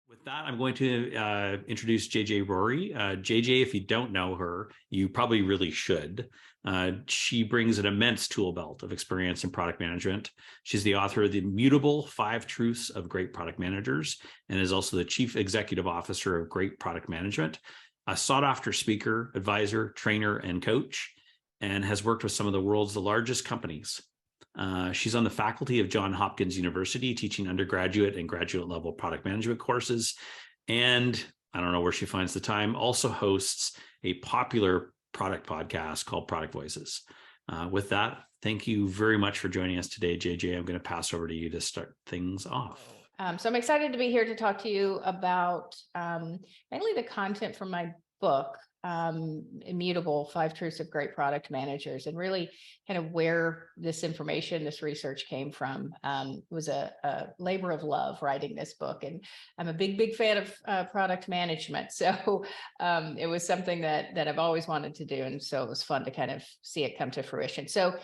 With that, I'm going to introduce JJ Rorie. JJ, if you don't know her, you probably really should. She brings an immense tool belt of experience in product management. She's the author of the Immutable 5 Truths of Great Product Managers and is also the Chief Executive Officer of Great Product Management, a sought-after speaker, advisor, trainer, and coach, and has worked with some of the world's largest companies. She's on the faculty of Johns Hopkins University, teaching undergraduate and graduate level product management courses. And I don't know where she finds the time, also hosts a popular product podcast called Product Voices. With that, thank you very much for joining us today, JJ. I'm going to pass over to you to start things off. So I'm excited to be here to talk to you about mainly the content from my book, Immutable, 5 Truths of Great Product Managers, and really kind of where this information, this research came from. It was a labor of love writing this book, and I'm a big fan of product management. So it was something that I've always wanted to do, and so it was fun to kind of see it come to fruition. So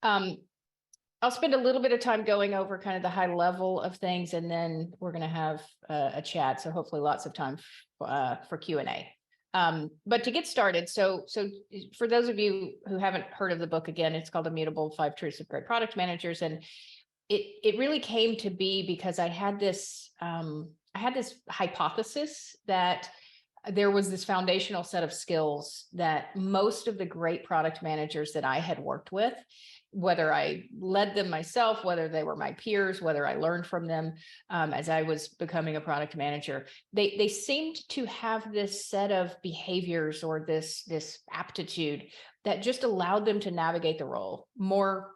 I'll spend a little bit of time going over kind of the high level of things, and then we're going to have a chat. So hopefully lots of time for Q&A. But to get started, so for those of you who haven't heard of the book, again, it's called Immutable, 5 Truths of Great Product Managers. And it really came to be because I had this hypothesis that there was this foundational set of skills that most of the great product managers that I had worked with, whether I led them myself, whether they were my peers, whether I learned from them as I was becoming a product manager, they seemed to have this set of behaviors or this aptitude that just allowed them to navigate the role more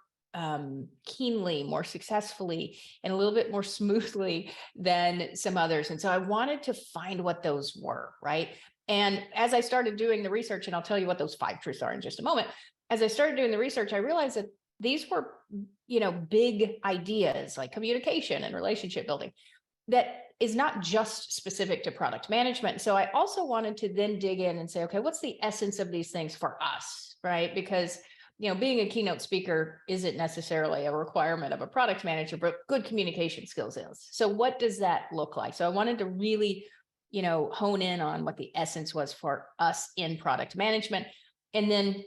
keenly, more successfully, and a little bit more smoothly than some others. And so I wanted to find what those were, right? And as I started doing the research, and I'll tell you what those 5 truths are in just a moment, as I started doing the research, I realized that these were, big ideas like communication and relationship building that is not just specific to product management. So I also wanted to then dig in and say, okay, what's the essence of these things for us, right? Because, being a keynote speaker isn't necessarily a requirement of a product manager, but good communication skills is. So what does that look like? So I wanted to really, hone in on what the essence was for us in product management. And then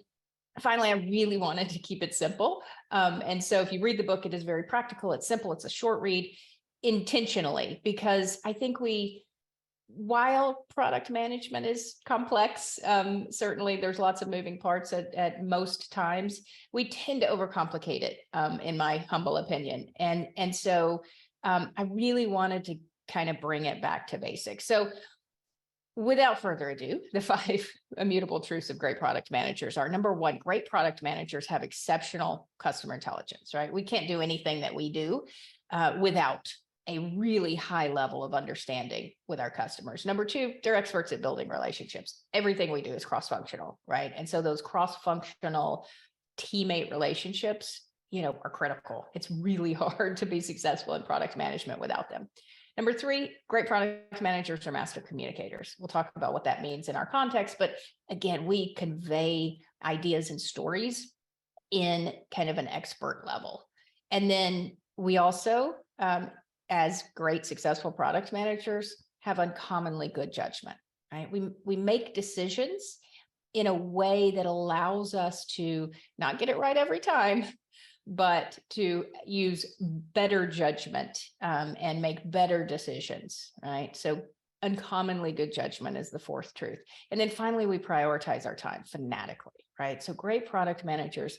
finally, I really wanted to keep it simple. And so if you read the book, it is very practical. It's simple. It's a short read intentionally, because I think while product management is complex, certainly there's lots of moving parts at most times, we tend to overcomplicate it, in my humble opinion. And so I really wanted to kind of bring it back to basics. So without further ado, the 5 immutable truths of great product managers are: number 1, great product managers have exceptional customer intelligence, right? We can't do anything that we do without a really high level of understanding with our customers. Number 2, they're experts at building relationships. Everything we do is cross-functional, right? And so those cross-functional teammate relationships, are critical. It's really hard to be successful in product management without them. Number 3, great product managers are master communicators. We'll talk about what that means in our context, but again, we convey ideas and stories in kind of an expert level. And then we also, as great successful product managers, have uncommonly good judgment, right? We make decisions in a way that allows us to not get it right every time, but to use better judgment and make better decisions, right? So uncommonly good judgment is the 4th truth. And then finally, we prioritize our time fanatically, right? So great product managers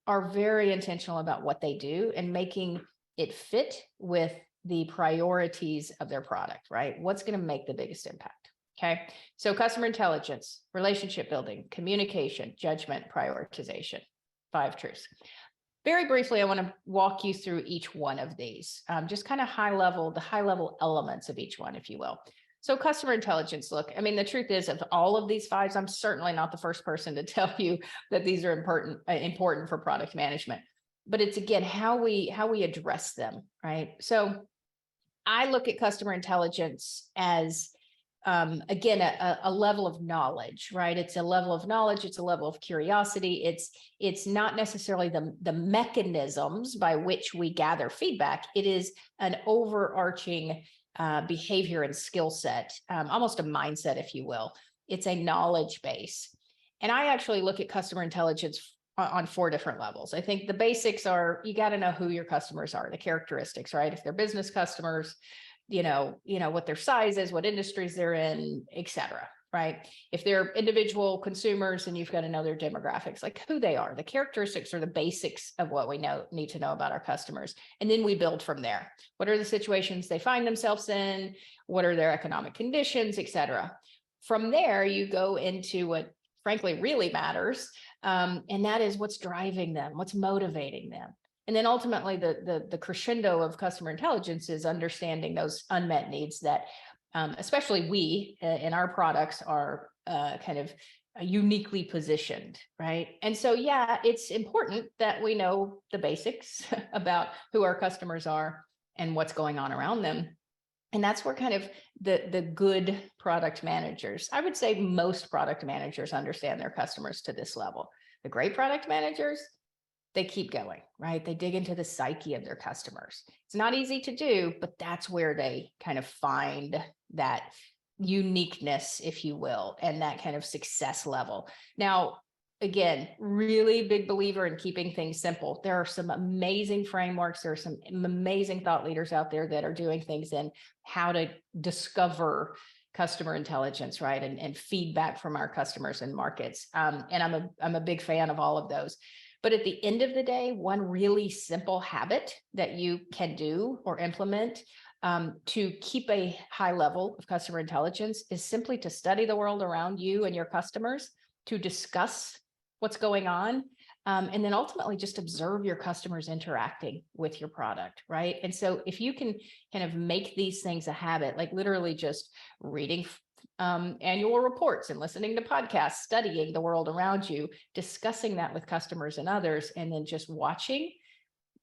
are very intentional about what they do and making it fit with the priorities of their product, right? What's going to make the biggest impact? Okay. So customer intelligence, relationship building, communication, judgment, prioritization, 5 truths. Very briefly, I want to walk you through each one of these, just kind of the high level elements of each one, if you will. So customer intelligence, look, I mean, the truth is, of all of these 5s, I'm certainly not the first person to tell you that these are important for product management, but it's, again, how we address them, right? So I look at customer intelligence as again, a level of knowledge, right? It's a level of knowledge. It's a level of curiosity. It's not necessarily the mechanisms by which we gather feedback. It is an overarching behavior and skill set, almost a mindset, if you will. It's a knowledge base. And I actually look at customer intelligence on 4 different levels. I think the basics are, you got to know who your customers are, the characteristics, right? If they're business customers, you know what their size is, what industries they're in, et cetera, right? If they're individual consumers, and you've got to know their demographics, like who they are. The characteristics are the basics of what we need to know about our customers. And then we build from there. What are the situations they find themselves in? What are their economic conditions, et cetera? From there, you go into what frankly really matters. And that is what's driving them, what's motivating them. And then ultimately the crescendo of customer intelligence is understanding those unmet needs that especially we in our products are kind of uniquely positioned, right? And so, yeah, it's important that we know the basics about who our customers are and what's going on around them. And that's where kind of the good product managers, I would say most product managers understand their customers to this level. The great product managers, they keep going, right? They dig into the psyche of their customers. It's not easy to do, but that's where they kind of find that uniqueness, if you will, and that kind of success level. Now, again, really big believer in keeping things simple. There are some amazing frameworks. There are some amazing thought leaders out there that are doing things in how to discover customer intelligence, right? And feedback from our customers and markets. And I'm a big fan of all of those. But at the end of the day, one really simple habit that you can do or implement to keep a high level of customer intelligence is simply to study the world around you and your customers, to discuss what's going on, and then ultimately just observe your customers interacting with your product, right? And so if you can kind of make these things a habit, like literally just reading annual reports and listening to podcasts, studying the world around you, discussing that with customers and others, and then just watching,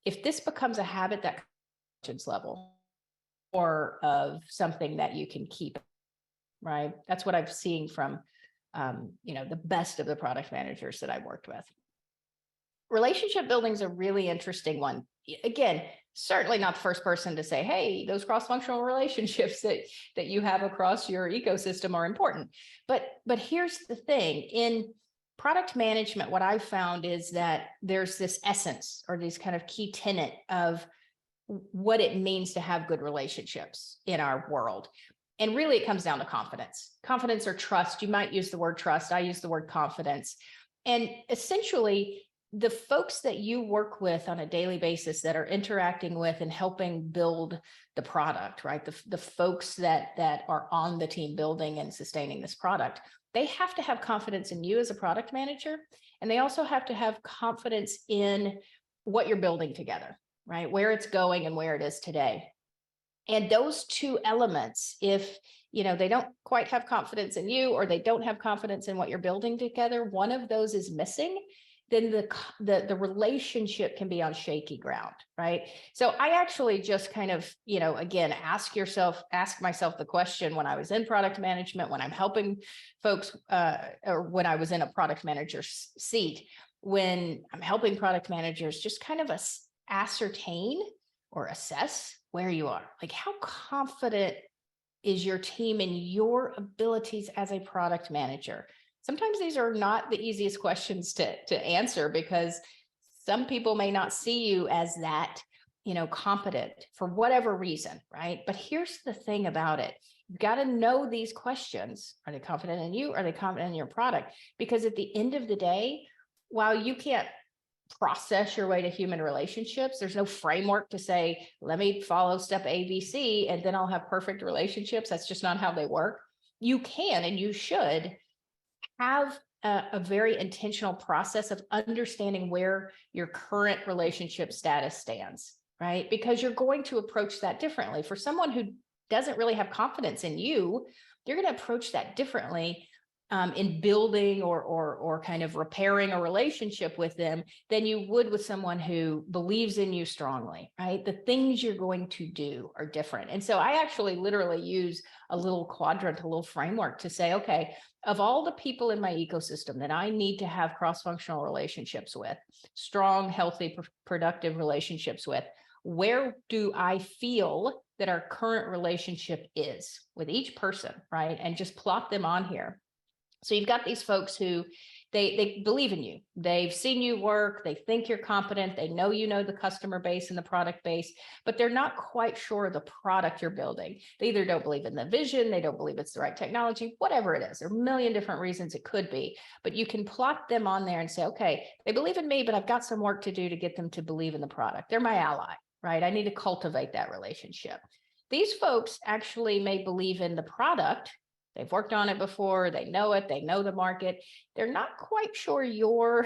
if this becomes a habit, that level or of something that you can keep, right? That's what I've seen from the best of the product managers that I've worked with. Relationship building is a really interesting one. Again, certainly not the first person to say, hey, those cross-functional relationships that you have across your ecosystem are important. But here's the thing. In product management, what I've found is that there's this essence or these kind of key tenet of what it means to have good relationships in our world. And really, it comes down to confidence or trust. You might use the word trust. I use the word confidence. And essentially, the folks that you work with on a daily basis that are interacting with and helping build the product, right? The folks that are on the team building and sustaining this product, they have to have confidence in you as a product manager. And they also have to have confidence in what you're building together, right? Where it's going and where it is today. And those two elements, if they don't quite have confidence in you, or they don't have confidence in what you're building together, one of those is missing, then the relationship can be on shaky ground, right? So I actually just kind of, again, ask myself the question when I was in product management, when I'm helping folks, or when I was in a product manager's seat, when I'm helping product managers just kind of ascertain or assess where you are. Like, how confident is your team in your abilities as a product manager? Sometimes these are not the easiest questions to answer, because some people may not see you as that, competent for whatever reason, right? But here's the thing about it. You've got to know these questions. Are they confident in you? Are they confident in your product? Because at the end of the day, while you can't process your way to human relationships, there's no framework to say, let me follow step ABC and then I'll have perfect relationships. That's just not how they work. You can, and you should have a very intentional process of understanding where your current relationship status stands, right? Because you're going to approach that differently. For someone who doesn't really have confidence in you, you're going to approach that differently in building or kind of repairing a relationship with them than you would with someone who believes in you strongly, right? The things you're going to do are different. And so I actually literally use a little quadrant, a little framework to say, okay, of all the people in my ecosystem that I need to have cross-functional relationships with, strong, healthy, productive relationships with, where do I feel that our current relationship is with each person, right? And just plot them on here. So you've got these folks who they believe in you. They've seen you work. They think you're competent. They know you know the customer base and the product base, but they're not quite sure of the product you're building. They either don't believe in the vision, they don't believe it's the right technology, whatever it is. There are a million different reasons it could be, but you can plot them on there and say, okay, they believe in me, but I've got some work to do to get them to believe in the product. They're my ally, right? I need to cultivate that relationship. These folks actually may believe in the product. They've worked on it before, they know it, they know the market. They're not quite sure you're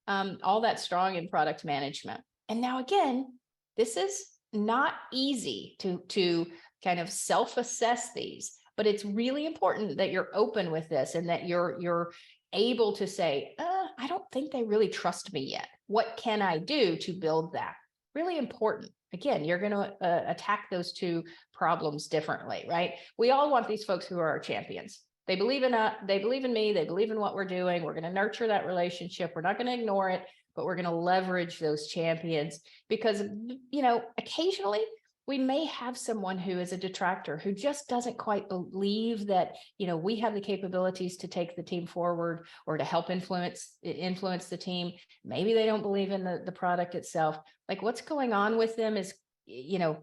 all that strong in product management. And now again, this is not easy to kind of self-assess these, but it's really important that you're open with this and that you're able to say, I don't think they really trust me yet. What can I do to build that? Really important. Again, you're going to attack those two problems differently, right? We all want these folks who are our champions. They believe in they believe in me. They believe in what we're doing. We're going to nurture that relationship. We're not going to ignore it, but we're going to leverage those champions because, you know, occasionally we may have someone who is a detractor who just doesn't quite believe that, you know, we have the capabilities to take the team forward or to help influence the team. Maybe they don't believe in the product itself. Like what's going on with them is, you know,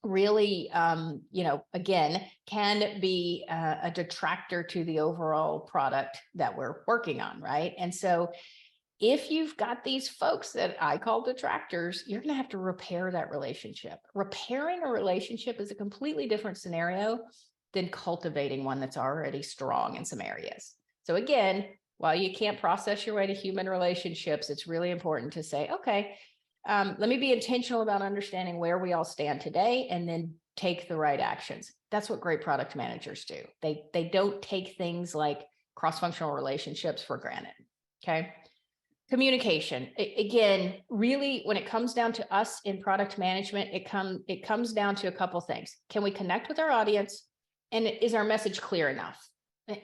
really, you know, again, can be a detractor to the overall product that we're working on, right? And so if you've got these folks that I call detractors, you're going to have to repair that relationship. Repairing a relationship is a completely different scenario than cultivating one that's already strong in some areas. So again, while you can't process your way to human relationships, it's really important to say, okay, let me be intentional about understanding where we all stand today and then take the right actions. That's what great product managers do. They don't take things like cross-functional relationships for granted, okay? Communication. Again, really, when it comes down to us in product management, it comes down to a couple things. Can we connect with our audience? And is our message clear enough?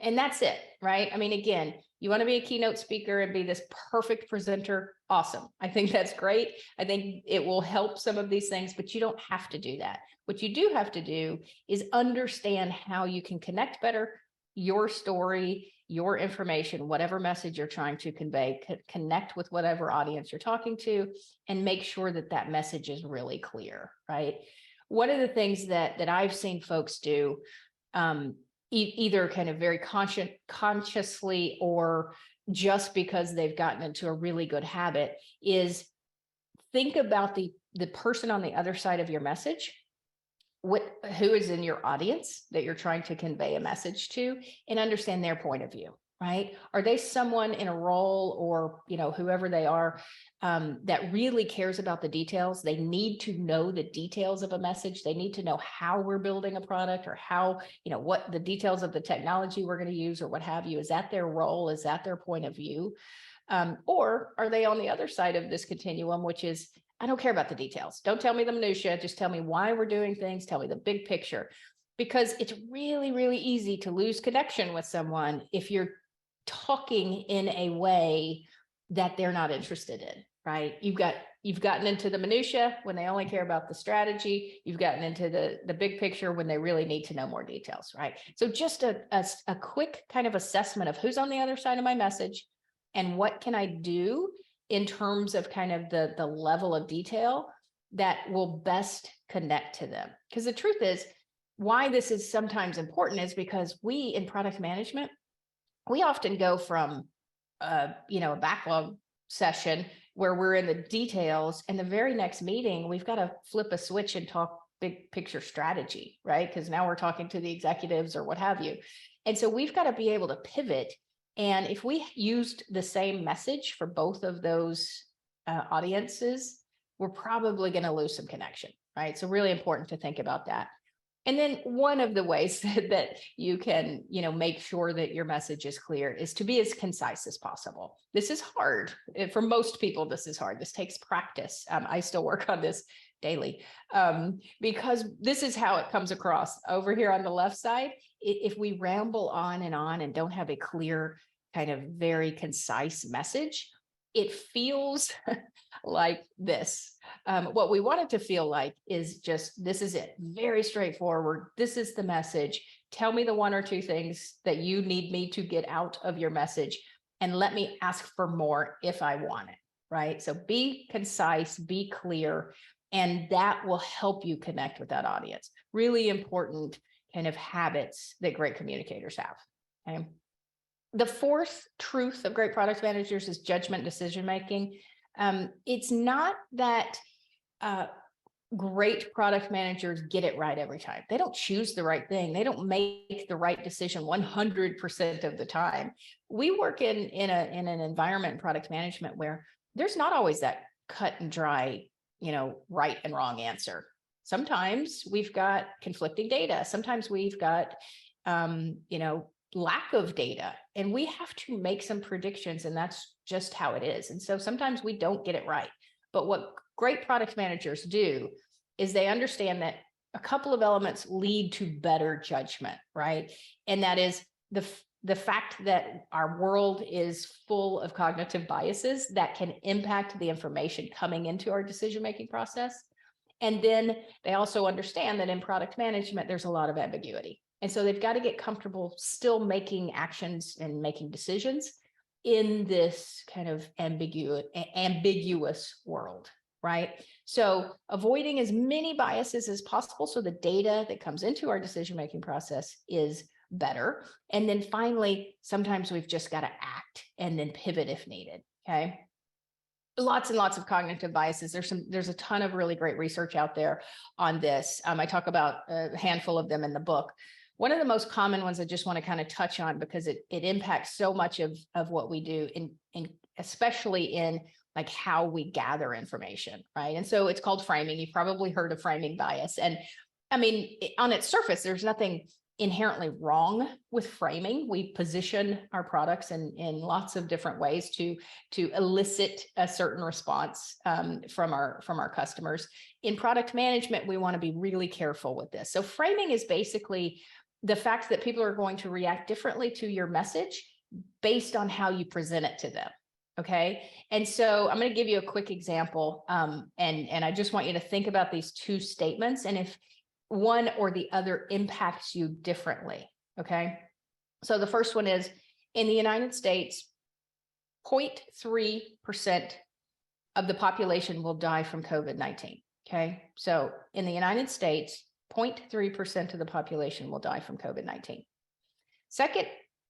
And that's it, right? I mean, again, you want to be a keynote speaker and be this perfect presenter. Awesome. I think that's great. I think it will help some of these things, but you don't have to do that. What you do have to do is understand how you can connect better your story, your information, whatever message you're trying to convey, connect with whatever audience you're talking to, and make sure that that message is really clear, right? One of the things that I've seen folks do, either kind of very consciously or just because they've gotten into a really good habit, is think about the person on the other side of your message. Who is in your audience that you're trying to convey a message to, and understand their point of view, right? Are they someone in a role, or, you know, whoever they are, that really cares about the details? They need to know the details of a message. They need to know how we're building a product, or how, you know, what the details of the technology we're going to use, or what have you. Is that their role? Is that their point of view? Or are they on the other side of this continuum, which is, I don't care about the details. Don't tell me the minutia. Just tell me why we're doing things. Tell me the big picture. Because it's really, really easy to lose connection with someone if you're talking in a way that they're not interested in, right? You've gotten into the minutia when they only care about the strategy. You've gotten into the big picture when they really need to know more details, right? So just a quick kind of assessment of who's on the other side of my message and what can I do in terms of kind of the level of detail that will best connect to them. Because the truth is, why this is sometimes important is because we in product management, we often go from you know, a backlog session where we're in the details, and the very next meeting, we've got to flip a switch and talk big picture strategy, right? Because now we're talking to the executives or what have you. And so we've got to be able to pivot. And if we used the same message for both of those audiences, we're probably going to lose some connection, right? So really important to think about that. And then one of the ways that you can, make sure that your message is clear is to be as concise as possible. This is hard. For most people, this is hard. This takes practice. I still work on this daily because this is how it comes across. Over here on the left side, if we ramble on and don't have a clear, kind of very concise message, it feels like this. What we want it to feel like is just, this is it, very straightforward. This is the message. Tell me the one or two things that you need me to get out of your message, and let me ask for more if I want it, right? So be concise, be clear, and that will help you connect with that audience. Really important kind of habits that great communicators have. Okay. The fourth truth of great product managers is judgment decision-making. It's not that great product managers get it right every time. They don't choose the right thing. They don't make the right decision 100% of the time. We work in an environment in product management where there's not always that cut and dry, right and wrong answer. Sometimes we've got conflicting data. Sometimes we've got, lack of data, and we have to make some predictions, and that's just how it is. And so sometimes we don't get it right. But what great product managers do is they understand that a couple of elements lead to better judgment, right? And that is the fact that our world is full of cognitive biases that can impact the information coming into our decision-making process. And then they also understand that in product management, there's a lot of ambiguity. And so they've got to get comfortable still making actions and making decisions in this kind of ambiguous world, right? So avoiding as many biases as possible so the data that comes into our decision-making process is better. And then finally, sometimes we've just got to act and then pivot if needed, okay? Lots and lots of cognitive biases. There's a ton of really great research out there on this. I talk about a handful of them in the book. One of the most common ones I just want to kind of touch on because it impacts so much of what we do, in especially in like how we gather information, right? And so it's called framing. You've probably heard of framing bias. And I mean, on its surface, there's nothing inherently wrong with framing. We position our products in lots of different ways to elicit a certain response from our customers. In product management, we want to be really careful with this. So framing is basically the fact that people are going to react differently to your message based on how you present it to them. Okay. And so I'm going to give you a quick example. And I just want you to think about these two statements and if one or the other impacts you differently. Okay. So the first one is, in the United States, 0.3% of the population will die from COVID-19. Okay. So in the United States, 0.3% of the population will die from COVID-19. Second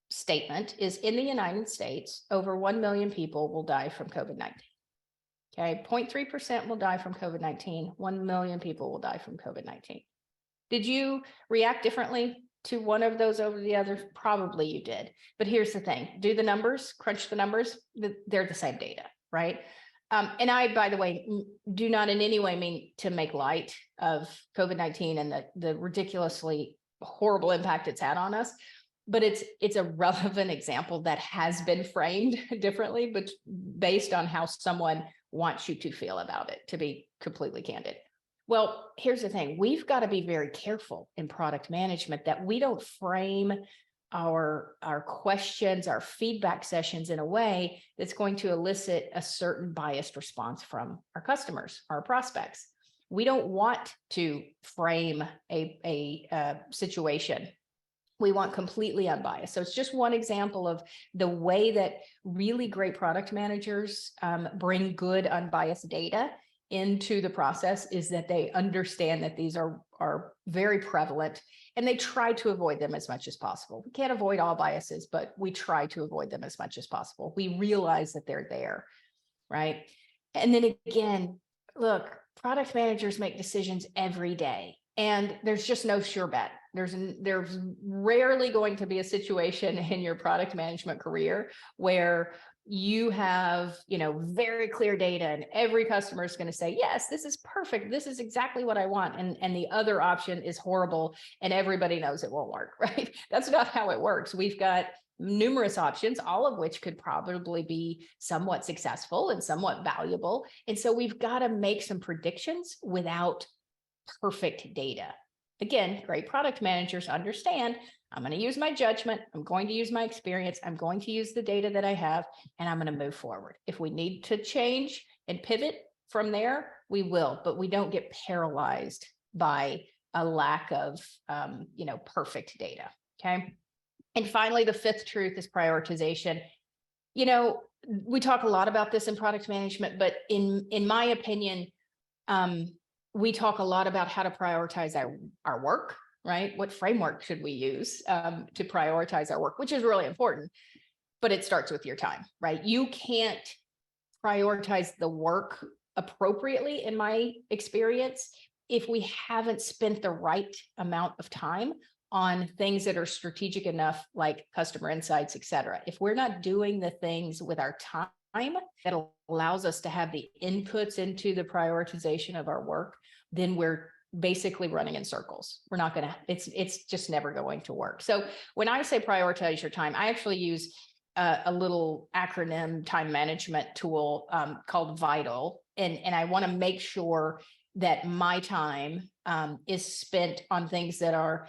statement is, in the United States, over 1 million people will die from COVID-19. Okay, 0.3% will die from COVID-19. 1 million people will die from COVID-19. Did you react differently to one of those over the other? Probably you did. But here's the thing. Do the numbers, crunch the numbers. They're the same data, right? And I, by the way, do not in any way mean to make light of COVID-19 and the ridiculously horrible impact it's had on us. But it's a relevant example that has been framed differently, but based on how someone wants you to feel about it, to be completely candid. Well, here's the thing. We've got to be very careful in product management that we don't frame our questions, our feedback sessions in a way that's going to elicit a certain biased response from our customers, our prospects. We don't want to frame a situation. We want completely unbiased. So it's just one example of the way that really great product managers bring good unbiased data into the process, is that they understand that these are very prevalent and they try to avoid them as much as possible. We can't avoid all biases, but we try to avoid them as much as possible. We realize that they're there, right? And then again, look, product managers make decisions every day, and there's just no sure bet. There's rarely going to be a situation in your product management career where you have, very clear data and every customer is going to say, yes, this is perfect. This is exactly what I want. And the other option is horrible and everybody knows it won't work, right? That's not how it works. We've got numerous options, all of which could probably be somewhat successful and somewhat valuable. And so we've got to make some predictions without perfect data. Again, great product managers understand I'm going to use my judgment. I'm going to use my experience. I'm going to use the data that I have, and I'm going to move forward. If we need to change and pivot from there, we will, but we don't get paralyzed by a lack of, perfect data. Okay. And finally, the fifth truth is prioritization. We talk a lot about this in product management, but in my opinion, we talk a lot about how to prioritize our work, right? What framework should we use to prioritize our work, which is really important, but it starts with your time, right? You can't prioritize the work appropriately, in my experience, if we haven't spent the right amount of time on things that are strategic enough, like customer insights, et cetera. If we're not doing the things with our time that allows us to have the inputs into the prioritization of our work, then we're basically running in circles. We're not going to, it's just never going to work. So when I say prioritize your time, I actually use a little acronym time management tool called VITAL. And I want to make sure that my time is spent on things that are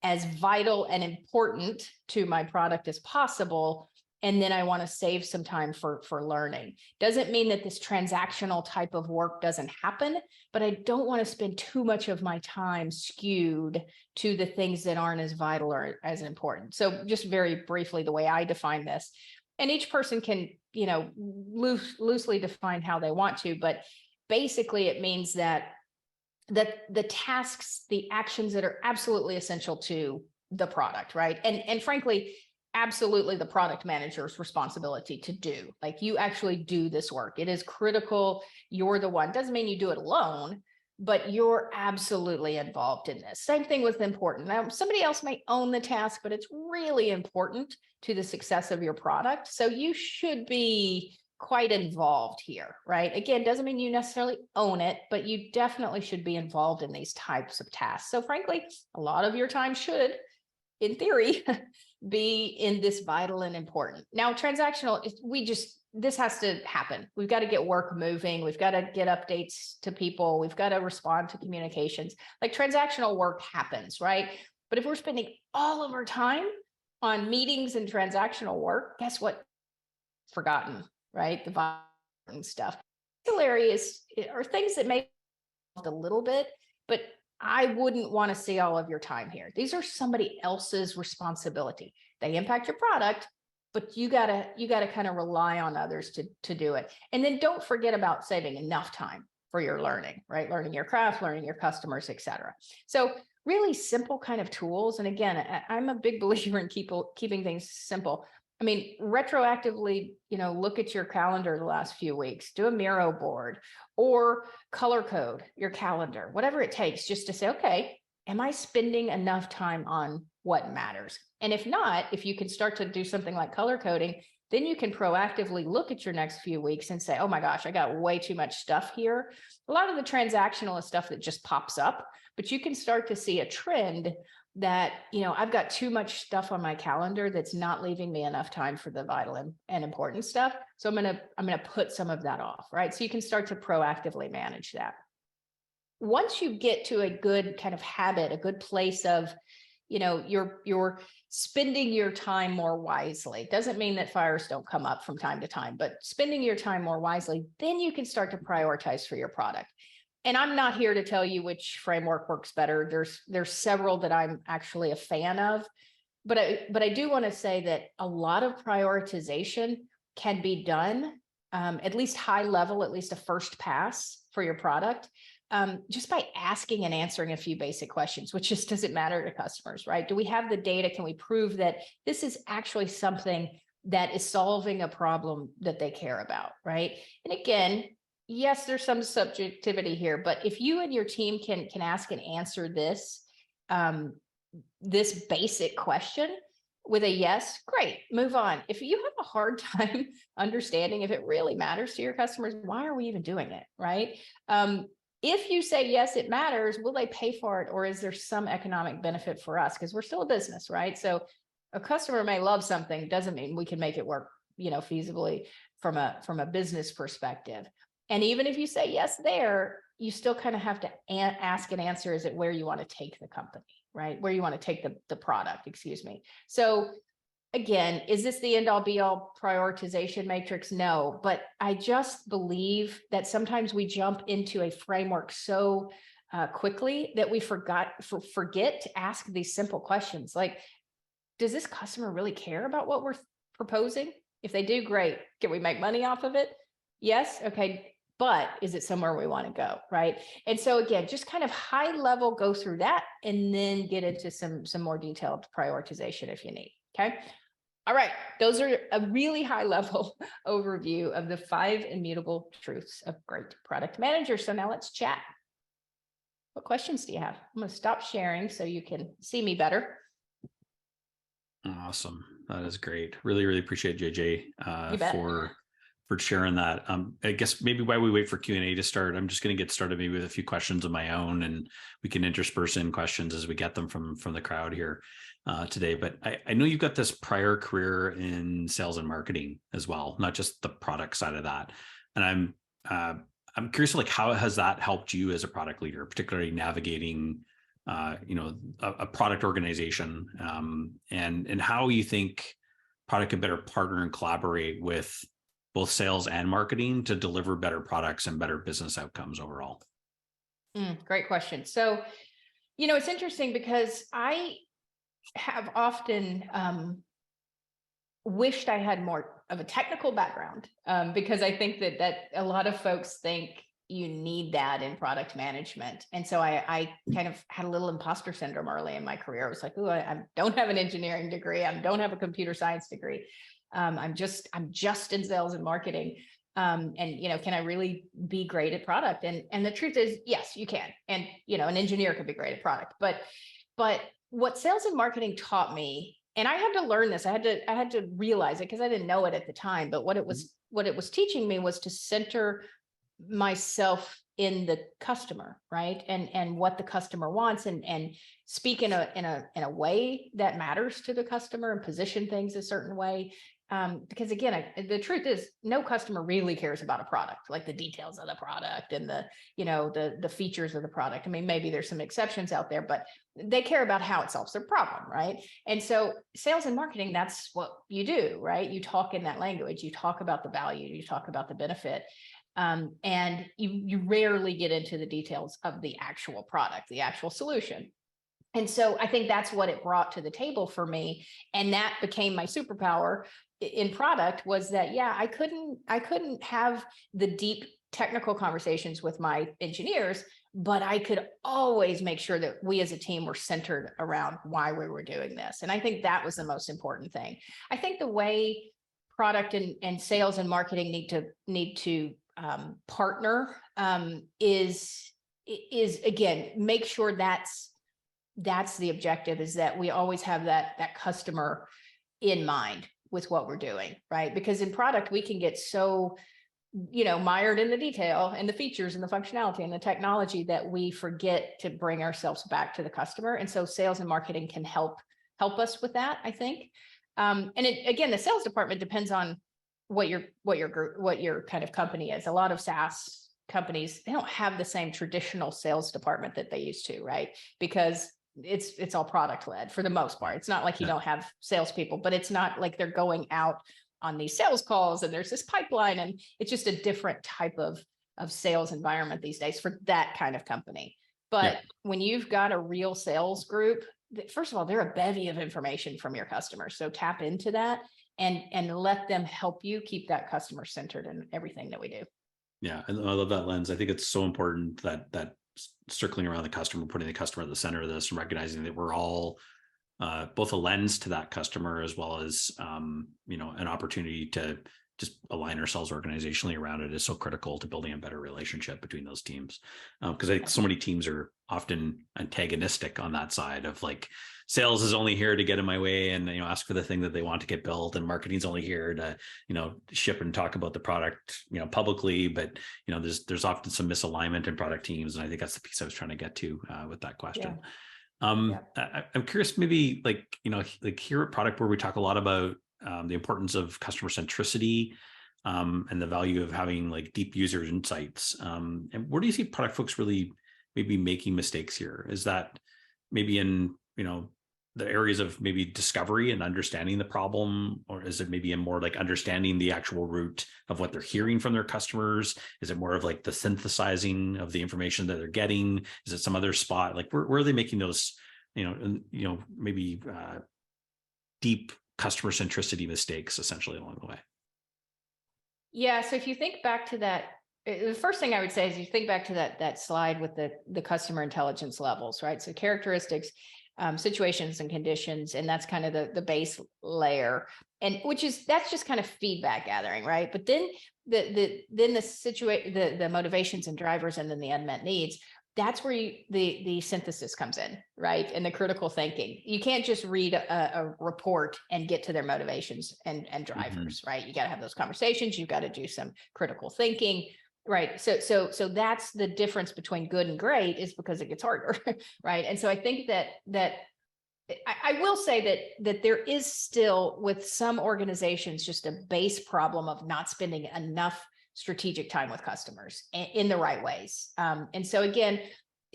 as vital and important to my product as possible. And then I want to save some time for learning. Doesn't mean that this transactional type of work doesn't happen, but I don't want to spend too much of my time skewed to the things that aren't as vital or as important. So just very briefly, the way I define this, and each person can, loosely define how they want to, but basically it means that the tasks, the actions that are absolutely essential to the product, right? And frankly, absolutely the product manager's responsibility to do. Like, you actually do this work. It is critical. You're the one. Doesn't mean you do it alone, but you're absolutely involved in this. Same thing with important. Now, somebody else may own the task, but it's really important to the success of your product. So you should be quite involved here, right? Again, doesn't mean you necessarily own it, but you definitely should be involved in these types of tasks. So frankly, a lot of your time should, in theory, be in this vital and important. Now, transactional, this has to happen. We've got to get work moving. We've got to get updates to people. We've got to respond to communications. Like, transactional work happens, right? But if we're spending all of our time on meetings and transactional work, guess what? Forgotten, right? The vital stuff. Areas are things that may a little bit, but I wouldn't want to see all of your time here. These are somebody else's responsibility. They impact your product, but you gotta kind of rely on others to do it. And then don't forget about saving enough time for your learning, right? Learning your craft, learning your customers, et cetera. So really simple kind of tools. And again, I'm a big believer in keeping things simple. I mean, retroactively, look at your calendar the last few weeks, do a Miro board or color code your calendar, whatever it takes, just to say, okay, am I spending enough time on what matters? And if not, if you can start to do something like color coding, then you can proactively look at your next few weeks and say, oh my gosh, I got way too much stuff here. A lot of the transactional is stuff that just pops up, but you can start to see a trend that, I've got too much stuff on my calendar that's not leaving me enough time for the vital and important stuff. So I'm going to put some of that off, right? So you can start to proactively manage that. Once you get to a good kind of habit, a good place of, you're spending your time more wisely. Doesn't mean that fires don't come up from time to time, but spending your time more wisely, then you can start to prioritize for your product. And I'm not here to tell you which framework works better. There's several that I'm actually a fan of, but I do want to say that a lot of prioritization can be done, at least high level, at least a first pass for your product, just by asking and answering a few basic questions, which just doesn't matter to customers, right? Do we have the data? Can we prove that this is actually something that is solving a problem that they care about, right? And again, yes, there's some subjectivity here, but if you and your team can ask and answer this basic question, with a yes, great, move on. If you have a hard time understanding if it really matters to your customers, why are we even doing it, right? If you say, yes, it matters, will they pay for it? Or is there some economic benefit for us? Because we're still a business, right? So a customer may love something, doesn't mean we can make it work, feasibly from a business perspective. And even if you say yes there, you still kind of have to ask and answer, is it where you want to take the company, right? Where you want to take the product, excuse me. So again, is this the end all be all prioritization matrix? No, but I just believe that sometimes we jump into a framework so quickly that we forget to ask these simple questions. Like, does this customer really care about what we're proposing? If they do, great. Can we make money off of it? Yes. Okay. But is it somewhere we want to go? Right. And so again, just kind of high level, go through that and then get into some more detailed prioritization if you need. Okay. All right. Those are a really high level overview of the 5 immutable truths of great product managers. So now let's chat. What questions do you have? I'm going to stop sharing so you can see me better. Awesome. That is great. Really, really appreciate JJ for sharing that. I guess maybe while we wait for Q&A to start, I'm just going to get started maybe with a few questions of my own, and we can intersperse in questions as we get them from the crowd here today. But I know you've got this prior career in sales and marketing as well, not just the product side of that. And I'm curious, like, how has that helped you as a product leader, particularly navigating a product organization, and how you think product can better partner and collaborate with both sales and marketing to deliver better products and better business outcomes overall? Great question. So, it's interesting because I have often wished I had more of a technical background, because I think that a lot of folks think you need that in product management. And so I kind of had a little imposter syndrome early in my career. I was like, oh, I don't have an engineering degree. I don't have a computer science degree. I'm just in sales and marketing. And, can I really be great at product? And the truth is, yes, you can. And, an engineer can be great at product, but what sales and marketing taught me, and I had to learn this, I had to realize it because I didn't know it at the time, but what it was teaching me was to center myself in the customer, right? And what the customer wants, and speak in a way that matters to the customer, and position things a certain way. Because again, the truth is, no customer really cares about a product, like the details of the product and the features of the product. I mean, maybe there's some exceptions out there, but they care about how it solves their problem, right? And so sales and marketing, that's what you do, right? You talk in that language, you talk about the value, you talk about the benefit. And you rarely get into the details of the actual product, the actual solution. And so I think that's what it brought to the table for me. And that became my superpower in product, was that, yeah, I couldn't have the deep technical conversations with my engineers, but I could always make sure that we as a team were centered around why we were doing this. And I think that was the most important thing. I think the way product and sales and marketing need to partner is again, make sure that's the objective, is that we always have that customer in mind with what we're doing, right? Because in product, we can get so, mired in the detail and the features and the functionality and the technology that we forget to bring ourselves back to the customer. And so sales and marketing can help us with that, I think. And again, the sales department depends on what your kind of company is. A lot of SaaS companies, they don't have the same traditional sales department that they used to, right? Because it's all product led for the most part. It's not like you don't have salespeople, but it's not like they're going out on these sales calls and there's this pipeline, and it's just a different type of sales environment these days for that kind of company. But when you've got a real sales group, first of all, they're a bevy of information from your customers. So tap into that and let them help you keep that customer centered in everything that we do. Yeah, I love that lens. I think it's so important that circling around the customer, putting the customer at the center of this, and recognizing that we're all both a lens to that customer, as well as an opportunity to just align ourselves organizationally around it, is so critical to building a better relationship between those teams. Because I think so many teams are often antagonistic on that side of like, sales is only here to get in my way and, ask for the thing that they want to get built, and marketing's only here to, ship and talk about the product, publicly. But, there's often some misalignment in product teams. And I think that's the piece I was trying to get to with that question. Yeah. I'm curious, maybe like, like here at Product Board, we talk a lot about the importance of customer centricity and the value of having like deep user insights. And where do you see product folks really maybe making mistakes here? Is that maybe in, the areas of maybe discovery and understanding the problem, or is it maybe in more like understanding the actual root of what they're hearing from their customers? Is it more of like the synthesizing of the information that they're getting? Is it some other spot? Like where are they making those, maybe deep customer centricity mistakes essentially along the way? Yeah. So if you think back to that, the first thing I would say is you think back to that slide with the customer intelligence levels, right? So characteristics, situations and conditions, and that's kind of the base layer, and that's just kind of feedback gathering, right? But then the motivations and drivers, and then the unmet needs. That's where the synthesis comes in, right? And the critical thinking. You can't just read a report and get to their motivations and drivers, right? You got to have those conversations. You've got to do some critical thinking. Right. So that's the difference between good and great, is because it gets harder. Right. And so I think that I will say that there is still, with some organizations, just a base problem of not spending enough strategic time with customers in the right ways. And so again,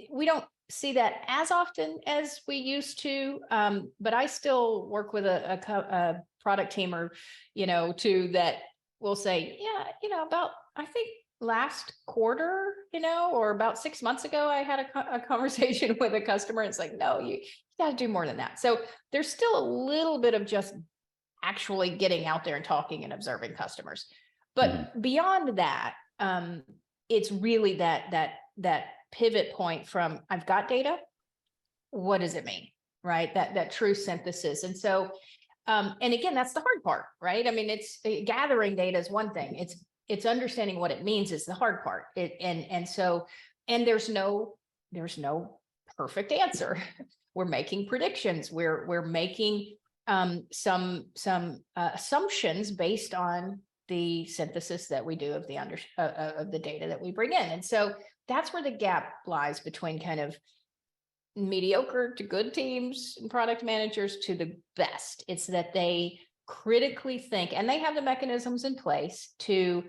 we don't see that as often as we used to, but I still work with a product team or, two that will say, yeah, about, I think, last quarter, or about 6 months ago, I had a conversation with a customer. And it's like, no, you got to do more than that. So there's still a little bit of just actually getting out there and talking and observing customers. But beyond that, it's really that pivot point from I've got data. What does it mean? Right. That true synthesis. And so, and again, that's the hard part, right? I mean, it's gathering data is one thing. It's understanding what it means is the hard part. And there's no perfect answer. We're making predictions. We're making some assumptions based on the synthesis that we do of the data that we bring in. And so that's where the gap lies between kind of mediocre to good teams and product managers to the best. It's that they critically think, and they have the mechanisms in place to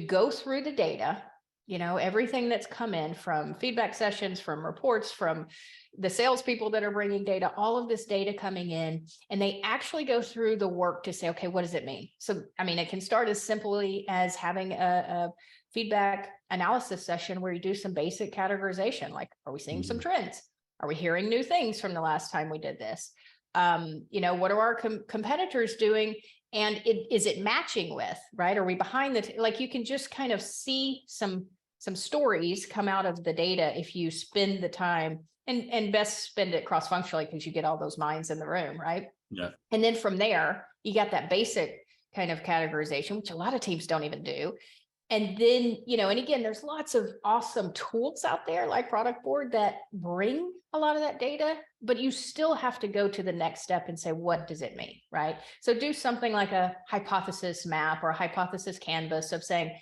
go through the data, everything that's come in from feedback sessions, from reports, from the salespeople that are bringing data, all of this data coming in, and they actually go through the work to say, okay, what does it mean? So, I mean, it can start as simply as having a feedback analysis session where you do some basic categorization, like, are we seeing some trends? Are we hearing new things from the last time we did this? What are our competitors doing? And is it matching with, right? Are we behind like you can just kind of see some stories come out of the data if you spend the time and best spend it cross-functionally, because you get all those minds in the room, right? Yeah. And then from there, you got that basic kind of categorization, which a lot of teams don't even do. And then, and again, there's lots of awesome tools out there like Product Board that bring a lot of that data, but you still have to go to the next step and say, what does it mean, right? So do something like a hypothesis map or a hypothesis canvas of saying,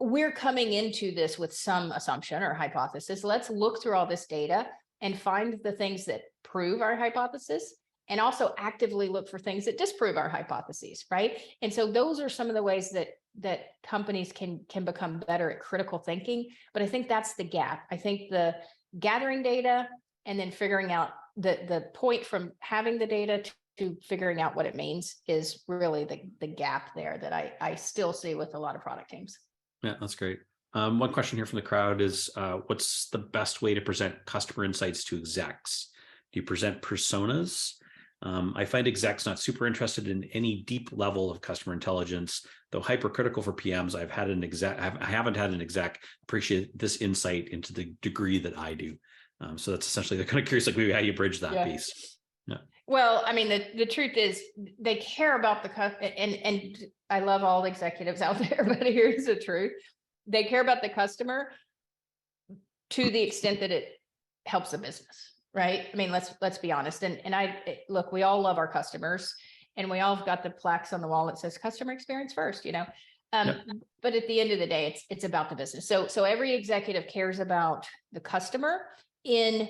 we're coming into this with some assumption or hypothesis. Let's look through all this data and find the things that prove our hypothesis, and also actively look for things that disprove our hypotheses, right? And so those are some of the ways that companies can become better at critical thinking. But I think that's the gap. I think the gathering data and then figuring out the point from having the data to figuring out what it means is really the gap there that I still see with a lot of product teams. Yeah, that's great. One question here from the crowd is, what's the best way to present customer insights to execs? Do you present personas? I find execs not super interested in any deep level of customer intelligence, though hypercritical for PMs. I haven't had an exec appreciate this insight into the degree that I do. So that's essentially, they're kind of curious, like maybe how you bridge that piece. Yeah. Well, I mean, the truth is they care about and I love all the executives out there, but here's the truth. They care about the customer to the extent that it helps the business, right? I mean, let's be honest. And look, we all love our customers, and we all have got the plaques on the wall that says customer experience first, you know. Yep. But at the end of the day, it's about the business. So every executive cares about the customer in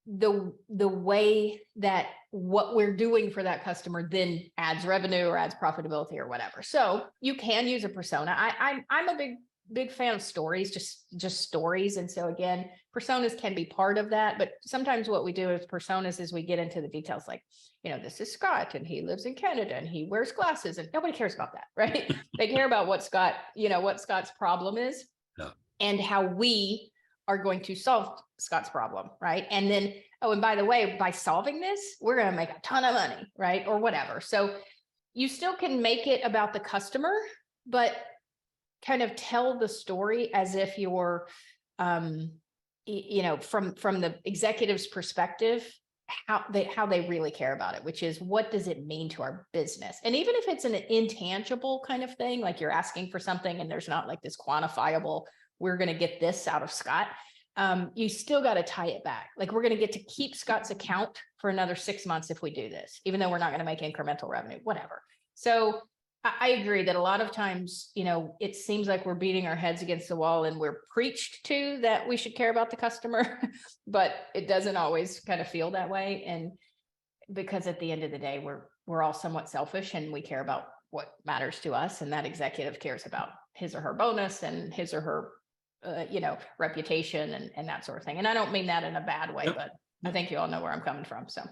the way that what we're doing for that customer then adds revenue or adds profitability or whatever. So you can use a persona. I'm a big fan of stories, just stories. And so again, personas can be part of that, but sometimes what we do with personas is we get into the details, like, you know, this is Scott and he lives in Canada and he wears glasses, and nobody cares about that, right? They care about what Scott's problem is, Yeah. and how we are going to solve Scott's problem, right? And then, oh, and by the way, by solving this, we're going to make a ton of money, right? Or whatever. So you still can make it about the customer, but kind of tell the story as if you're, you know, from the executive's perspective, how they really care about it, which is, what does it mean to our business? And even if it's an intangible kind of thing, like you're asking for something and there's not like this quantifiable, we're going to get this out of Scott, you still got to tie it back. Like, we're going to get to keep Scott's account for another 6 months if we do this, even though we're not going to make incremental revenue, whatever. So I agree that a lot of times, you know, it seems like we're beating our heads against the wall and we're preached to that we should care about the customer, but it doesn't always kind of feel that way. And because at the end of the day, we're all somewhat selfish and we care about what matters to us. And that executive cares about his or her bonus and his or her, you know, reputation and that sort of thing. And I don't mean that in a bad way, but I think you all know where I'm coming from. So.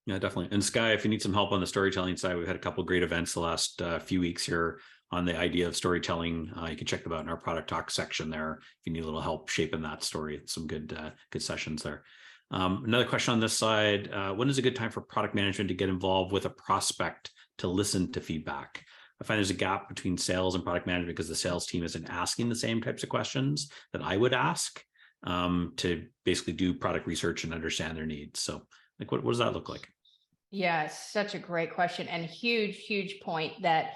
Yeah, definitely. And Sky, if you need some help on the storytelling side, we've had a couple of great events the last few weeks here on the idea of storytelling. You can check them out in our product talk section there if you need a little help shaping that story. Some good sessions there. Another question on this side: when is a good time for product management to get involved with a prospect to listen to feedback? I find there's a gap between sales and product management because the sales team isn't asking the same types of questions that I would ask to basically do product research and understand their needs. So, like, what does that look like? Yeah, such a great question, and huge point that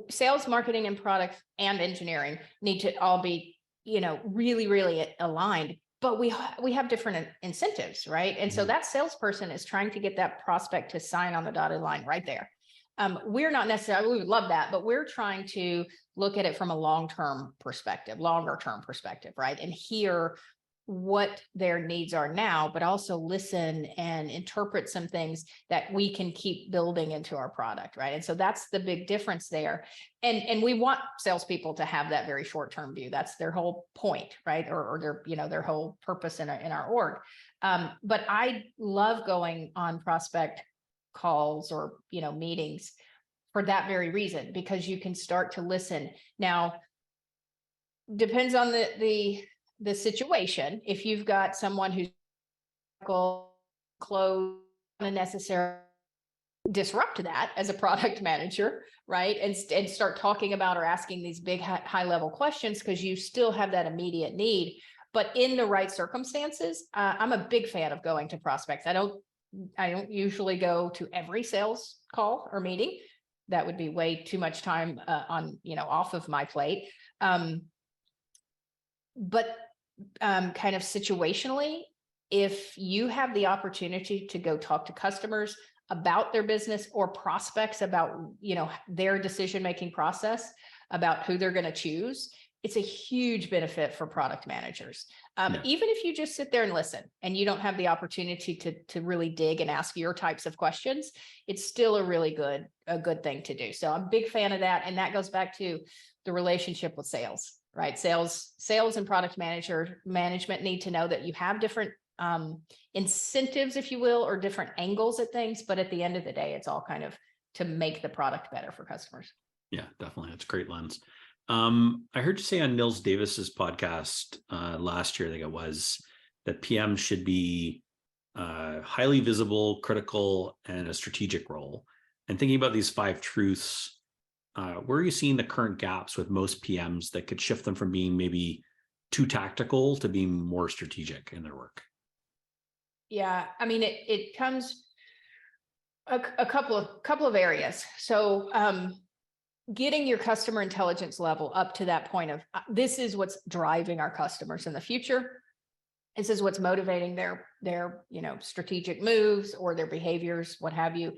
sales, marketing, and product and engineering need to all be, you know, really aligned. But we have different incentives, right? And so that salesperson is trying to get that prospect to sign on the dotted line right there. We're not necessarily, we would love that, but we're trying to look at it from a longer term perspective, right? And hear what their needs are now, but also listen and interpret some things that we can keep building into our product, right? And so that's the big difference there. And we want salespeople to have that very short-term view. That's their whole point, right? Or their, you know, their whole purpose in our org. But I love going on prospect calls or, you know, meetings for that very reason, because you can start to listen. Now, depends on the situation. If you've got someone who's close, unnecessarily disrupt that as a product manager, right? And start talking about or asking these big high level questions, because you still have that immediate need. But in the right circumstances, I'm a big fan of going to prospects. I don't usually go to every sales call or meeting. That would be way too much time on, you know, off of my plate. But kind of situationally, if you have the opportunity to go talk to customers about their business or prospects about, you know, their decision-making process, about who they're going to choose, it's a huge benefit for product managers. Even if you just sit there and listen and you don't have the opportunity to really dig and ask your types of questions, it's still a really good thing to do. So I'm a big fan of that. And that goes back to the relationship with sales, right? Sales and product management need to know that you have different incentives, if you will, or different angles at things. But at the end of the day, it's all kind of to make the product better for customers. Yeah, definitely. That's a great lens. I heard you say on Nils Davis's podcast last year, I think it was, that PM should be highly visible, critical, and a strategic role. And thinking about these 5 truths, where are you seeing the current gaps with most PMs that could shift them from being maybe too tactical to being more strategic in their work? Yeah, I mean, it comes a couple of areas. So getting your customer intelligence level up to that point of this is what's driving our customers in the future. This is what's motivating their strategic moves or their behaviors, what have you.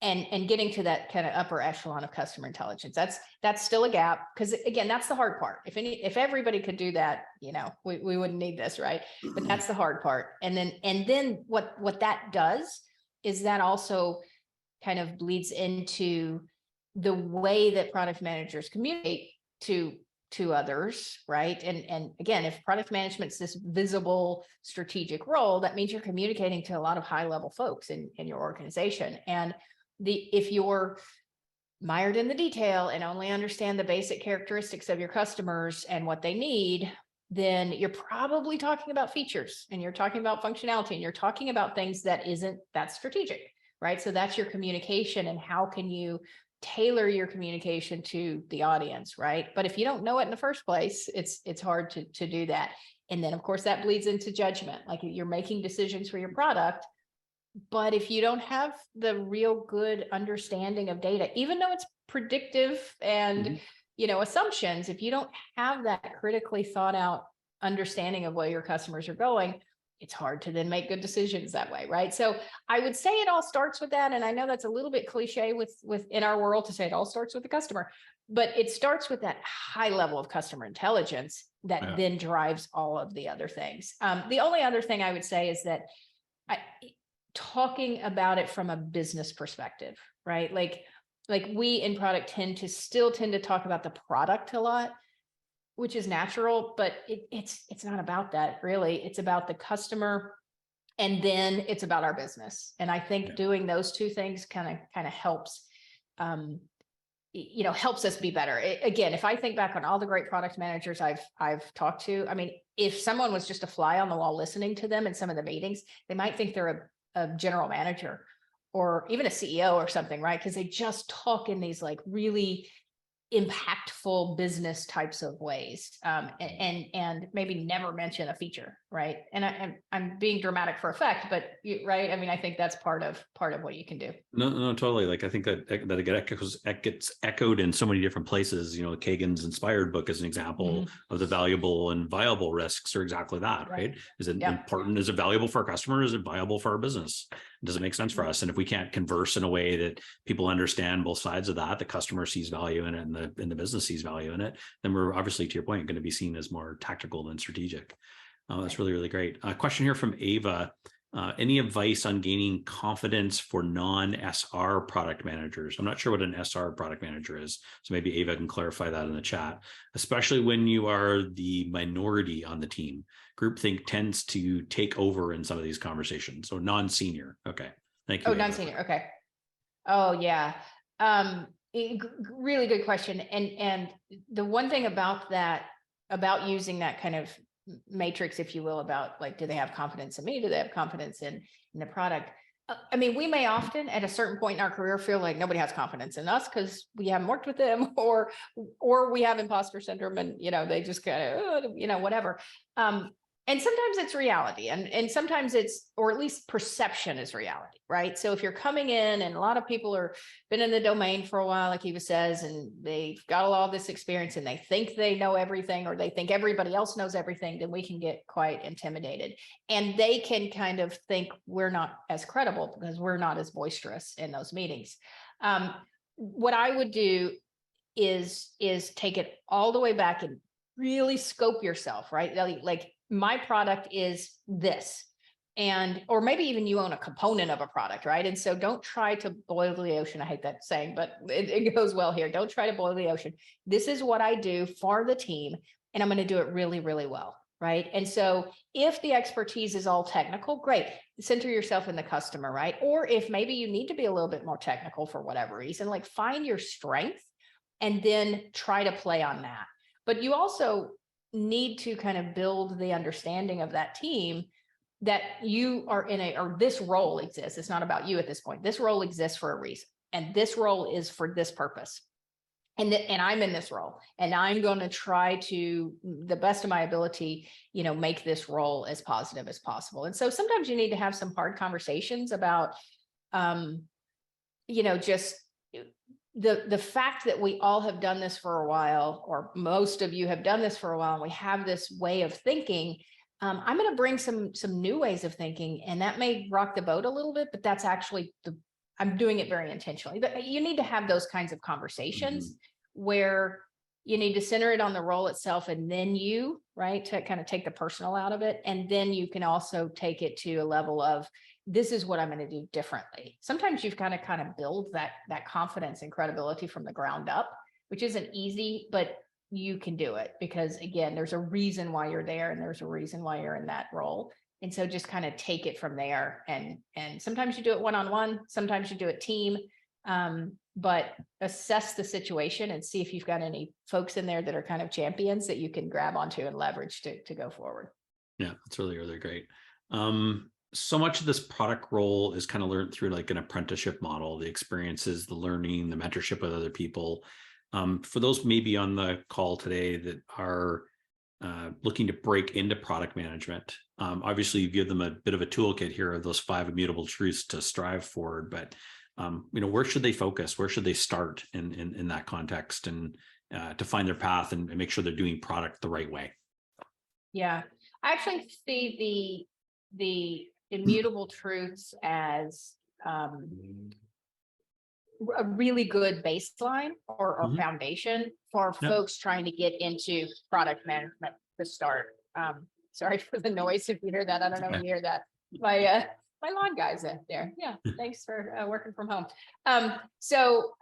And getting to that kind of upper echelon of customer intelligence. That's still a gap, because again, that's the hard part. If everybody could do that, we wouldn't need this, right? But that's the hard part. And then what that does is that also kind of bleeds into the way that product managers communicate to others, right? And again, if product management's this visible strategic role, that means you're communicating to a lot of high level folks in your organization. And if you're mired in the detail and only understand the basic characteristics of your customers and what they need, then you're probably talking about features and you're talking about functionality and you're talking about things that isn't that strategic, right? So that's your communication, and how can you tailor your communication to the audience, right? But if you don't know it in the first place, it's hard to do that. And then of course that bleeds into judgment, like you're making decisions for your product. But if you don't have the real good understanding of data, even though it's predictive and, assumptions, if you don't have that critically thought out understanding of where your customers are going, it's hard to then make good decisions that way, right? So I would say it all starts with that. And I know that's a little bit cliche in our world to say it all starts with the customer, but it starts with that high level of customer intelligence that then drives all of the other things. The only other thing I would say is that talking about it from a business perspective, right? Like we in product tend to talk about the product a lot, which is natural, but it's not about that really. It's about the customer, and then it's about our business. And I think doing those two things kind of helps, helps us be better. Again, if I think back on all the great product managers I've talked to, I mean, if someone was just a fly on the wall listening to them in some of the meetings, they might think they're a general manager or even a CEO or something, right? Because they just talk in these like really impactful business types of ways, and maybe never mention a feature, right? And I'm being dramatic for effect, but right, I mean, I think that's part of what you can do. No, totally. Like I think that it gets echoed in so many different places. Kagan's Inspired book is an example of the valuable and viable risks are exactly that, right? Is it important? Is it valuable for our customer? Is it viable for our business? Does it make sense for us? And if we can't converse in a way that people understand both sides of that, the customer sees value in it and the business sees value in it, then we're obviously, to your point, going to be seen as more tactical than strategic. That's really, really great. Question here from Ava. Any advice on gaining confidence for non-SR product managers? I'm not sure what an SR product manager is, so maybe Ava can clarify that in the chat, especially when you are the minority on the team. Groupthink tends to take over in some of these conversations. So non-senior. Okay. Thank you. Oh, non-senior. Okay. Oh, yeah. Really good question. And the one thing about that, about using that kind of matrix, if you will, about like, do they have confidence in me? Do they have confidence in the product? I mean, we may often at a certain point in our career feel like nobody has confidence in us because we haven't worked with them, or we have imposter syndrome and, they just kind of, whatever. And sometimes it's reality, and sometimes it's, or at least perception is reality, right? So if you're coming in and a lot of people are been in the domain for a while, like Eva says, and they've got a lot of this experience and they think they know everything, or they think everybody else knows everything, then we can get quite intimidated. And they can kind of think we're not as credible because we're not as boisterous in those meetings. What I would do is take it all the way back and really scope yourself, right? Like my product is this, or maybe even you own a component of a product, right? And so don't try to boil the ocean. I hate that saying, but it goes well here. Don't try to boil the ocean. This is what I do for the team, and I'm going to do it really, really well, right? And so if the expertise is all technical, great. Center yourself in the customer, right? Or if maybe you need to be a little bit more technical for whatever reason, like find your strength and then try to play on that. But you also need to kind of build the understanding of that team that you are in or this role exists. It's not about you at this point. This role exists for a reason. And this role is for this purpose. And I'm in this role, and I'm going to try to the best of my ability, make this role as positive as possible. And so sometimes you need to have some hard conversations about, just the fact that we all have done this for a while, or most of you have done this for a while, and we have this way of thinking I'm going to bring some new ways of thinking, and that may rock the boat a little bit, but that's actually I'm doing it very intentionally. But you need to have those kinds of conversations where you need to center it on the role itself, and then right, to kind of take the personal out of it. And then you can also take it to a level of, this is what I'm going to do differently. Sometimes you've got to kind of build that confidence and credibility from the ground up, which isn't easy, but you can do it, because again, there's a reason why you're there, and there's a reason why you're in that role. And so just kind of take it from there. And sometimes you do it one-on-one, sometimes you do it team, but assess the situation and see if you've got any folks in there that are kind of champions that you can grab onto and leverage to go forward. Yeah, that's really, really great. So much of this product role is kind of learned through like an apprenticeship model, the experiences, the learning, the mentorship with other people. For those maybe on the call today that are looking to break into product management, obviously you give them a bit of a toolkit here of those 5 immutable truths to strive forward, but where should they focus? Where should they start in that context, and to find their path and make sure they're doing product the right way? Yeah, I actually see the immutable truths as a really good baseline or foundation for folks trying to get into product management to start. Sorry for the noise if you hear that. I don't know if you hear that. My lawn guy's in there. Yeah, thanks for working from home. So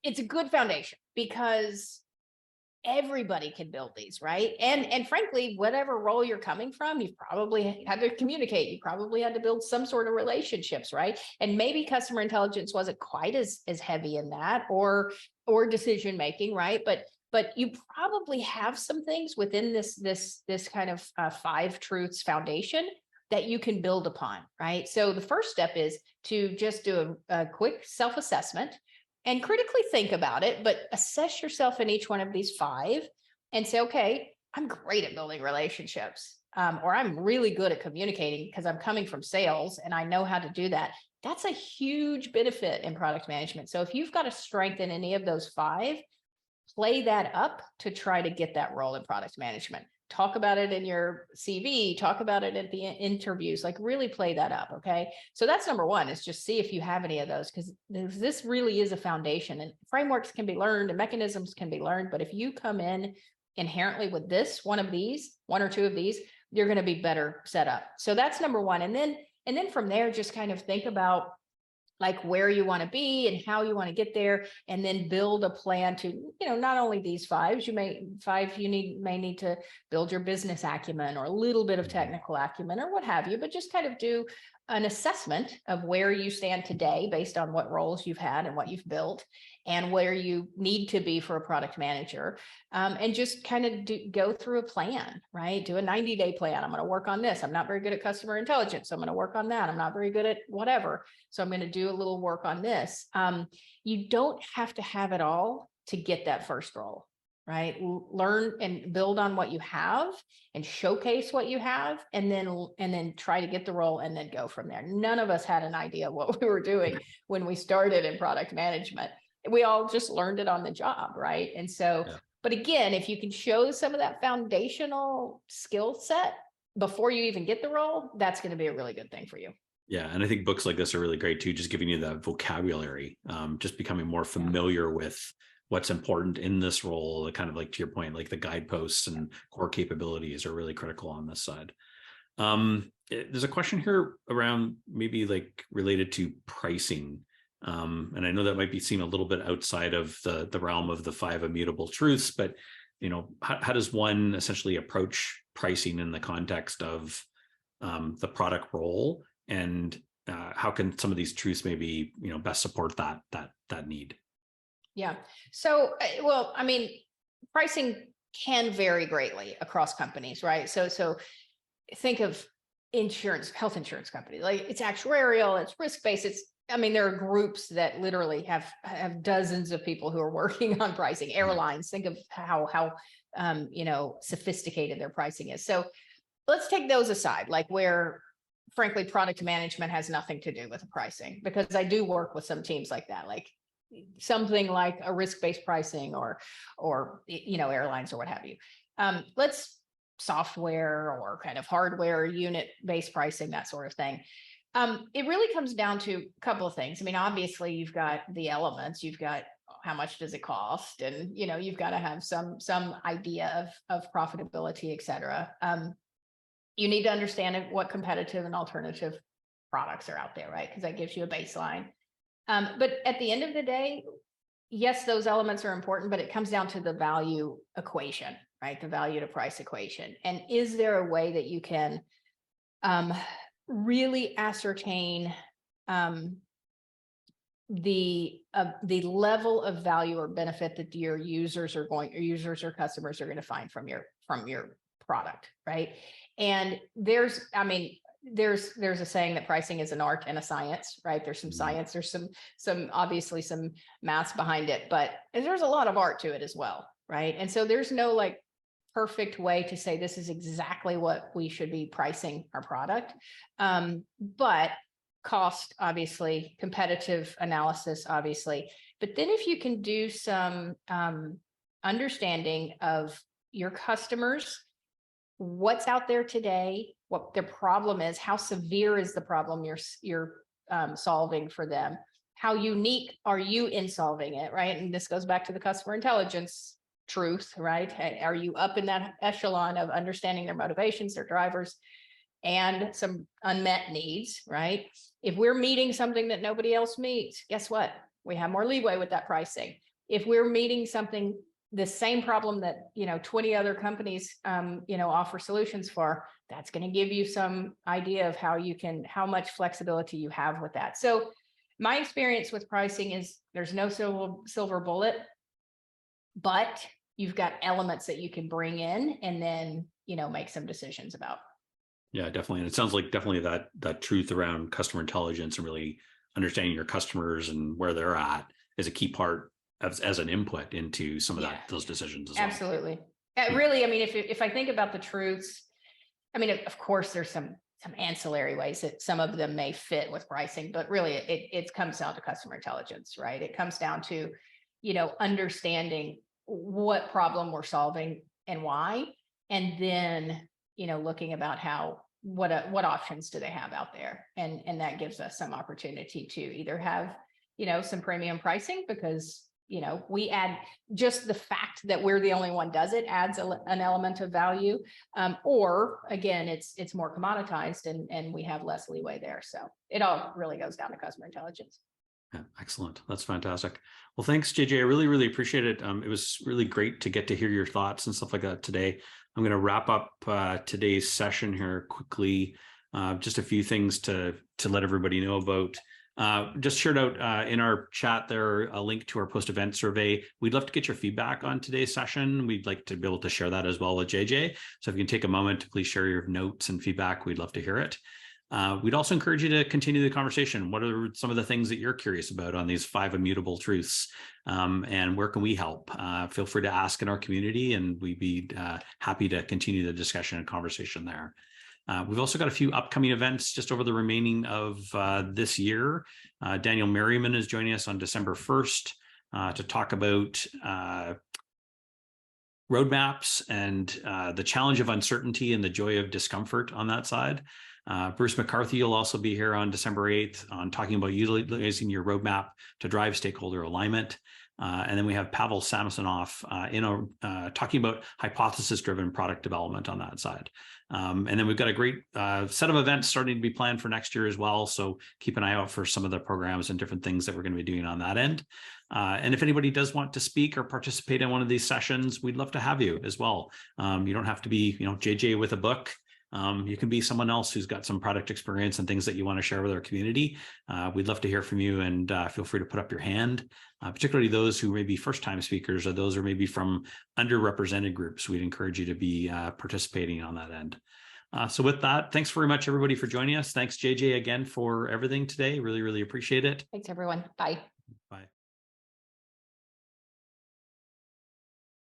it's a good foundation, because everybody can build these, right? And frankly, whatever role you're coming from, you've probably had to communicate. You probably had to build some sort of relationships, right? And maybe customer intelligence wasn't quite as heavy in that, or decision making, right? But you probably have some things within this kind of 5 truths foundation that you can build upon, right? So the first step is to just do a quick self-assessment and critically think about it, but assess yourself in each one of these 5 and say, okay, I'm great at building relationships, or I'm really good at communicating because I'm coming from sales and I know how to do that. That's a huge benefit in product management. So if you've got a strength in any of those 5, play that up to try to get that role in product management. Talk about it in your CV, talk about it at the interviews, like really play that up. Okay. So that's number 1, is just see if you have any of those, because this really is a foundation, and frameworks can be learned and mechanisms can be learned. But if you come in inherently with one or two of these, you're going to be better set up. So that's number 1. And then from there, just kind of think about like where you want to be and how you want to get there, and then build a plan to, not only these 5, you may need to build your business acumen or a little bit of technical acumen or what have you, but just kind of do an assessment of where you stand today based on what roles you've had and what you've built, and where you need to be for a product manager. And just kind of go through a plan, right? Do a 90-day plan. I'm going to work on this. I'm not very good at customer intelligence, so I'm going to work on that. I'm not very good at whatever, so I'm going to do a little work on this. You don't have to have it all to get that first role, right? Learn and build on what you have and showcase what you have, and then try to get the role and then go from there. None of us had an idea what we were doing when we started in product management. We all just learned it on the job, right? And so, but again, if you can show some of that foundational skill set before you even get the role, that's going to be a really good thing for you. Yeah. And I think books like this are really great too, just giving you that vocabulary, just becoming more familiar with what's important in this role, kind of like to your point, like the guideposts and core capabilities are really critical on this side. There's a question here around maybe like related to pricing. And I know that might seem a little bit outside of the realm of the 5 immutable truths, but how does one essentially approach pricing in the context of the product role, and how can some of these truths maybe best support that need? Yeah. So, well, I mean, pricing can vary greatly across companies, right? So think of health insurance companies, like it's actuarial, it's risk-based, there are groups that literally have dozens of people who are working on pricing. Airlines, think of how sophisticated their pricing is. So let's take those aside, like where frankly, product management has nothing to do with the pricing, because I do work with some teams like that, like something like a risk-based pricing or airlines or what have you. Let's software or kind of hardware, unit-based pricing, that sort of thing. It really comes down to a couple of things. I mean, obviously you've got the elements, you've got how much does it cost, and you've got to have some idea of profitability, et cetera. You need to understand what competitive and alternative products are out there, right? Because that gives you a baseline. But at the end of the day, yes, those elements are important, but it comes down to the value equation, right? The value to price equation. And is there a way that you can really ascertain the level of value or benefit that your users or customers are going to find from your product, right? And there's a saying that pricing is an art and a science, right? There's some science, there's some obviously some math behind it, but there's a lot of art to it as well, right? And so there's no like perfect way to say this is exactly what we should be pricing our product. But cost, obviously, competitive analysis, obviously. But then if you can do some understanding of your customers, what's out there today, what their problem is, how severe is the problem you're solving for them, how unique are you in solving it, right? And this goes back to the customer intelligence truth, right? Are you up in that echelon of understanding their motivations, their drivers, and some unmet needs, right? If we're meeting something that nobody else meets, guess what? We have more leeway with that pricing. If we're meeting something, the same problem that 20 other companies offer solutions for, that's going to give you some idea of how much flexibility you have with that. So my experience with pricing is there's no silver bullet, but you've got elements that you can bring in and then make some decisions about. Yeah, definitely. And it sounds like definitely that truth around customer intelligence and really understanding your customers and where they're at is a key part as an input into some of those decisions as well. Absolutely. Really, I mean, if I think about the truths, I mean, of course, there's some ancillary ways that some of them may fit with pricing, but really it comes down to customer intelligence, right? It comes down to, understanding what problem we're solving and why, and then, looking about what options do they have out there. And that gives us some opportunity to either have, some premium pricing because we add just the fact that we're the only one does it adds an element of value. Or again, it's more commoditized and we have less leeway there. So it all really goes down to customer intelligence. Yeah, excellent. That's fantastic. Well, thanks, JJ. I really, really appreciate it. It was really great to get to hear your thoughts and stuff like that today. I'm going to wrap up today's session here quickly. Just a few things to let everybody know about. Just shared out in our chat there a link to our post-event survey. We'd love to get your feedback on today's session. We'd like to be able to share that as well with JJ. So if you can take a moment to please share your notes and feedback, we'd love to hear it. We'd also encourage you to continue the conversation. What are some of the things that you're curious about on these 5 immutable truths? And where can we help? Feel free to ask in our community, and we'd be happy to continue the discussion and conversation there. We've also got a few upcoming events just over the remaining of this year. Daniel Merriman is joining us on December 1st to talk about roadmaps and the challenge of uncertainty and the joy of discomfort on that side. Bruce McCarthy will also be here on December 8th on talking about utilizing your roadmap to drive stakeholder alignment. And then we have Pavel Samsonov talking about hypothesis-driven product development on that side. And then we've got a great set of events starting to be planned for next year as well. So keep an eye out for some of the programs and different things that we're going to be doing on that end. And if anybody does want to speak or participate in one of these sessions, we'd love to have you as well. You don't have to be, JJ with a book. You can be someone else who's got some product experience and things that you want to share with our community. We'd love to hear from you, and feel free to put up your hand, particularly those who may be first-time speakers or those who may be from underrepresented groups. We'd encourage you to be participating on that end. So with that, thanks very much, everybody, for joining us. Thanks, JJ, again, for everything today. Really, really appreciate it. Thanks, everyone. Bye. Bye.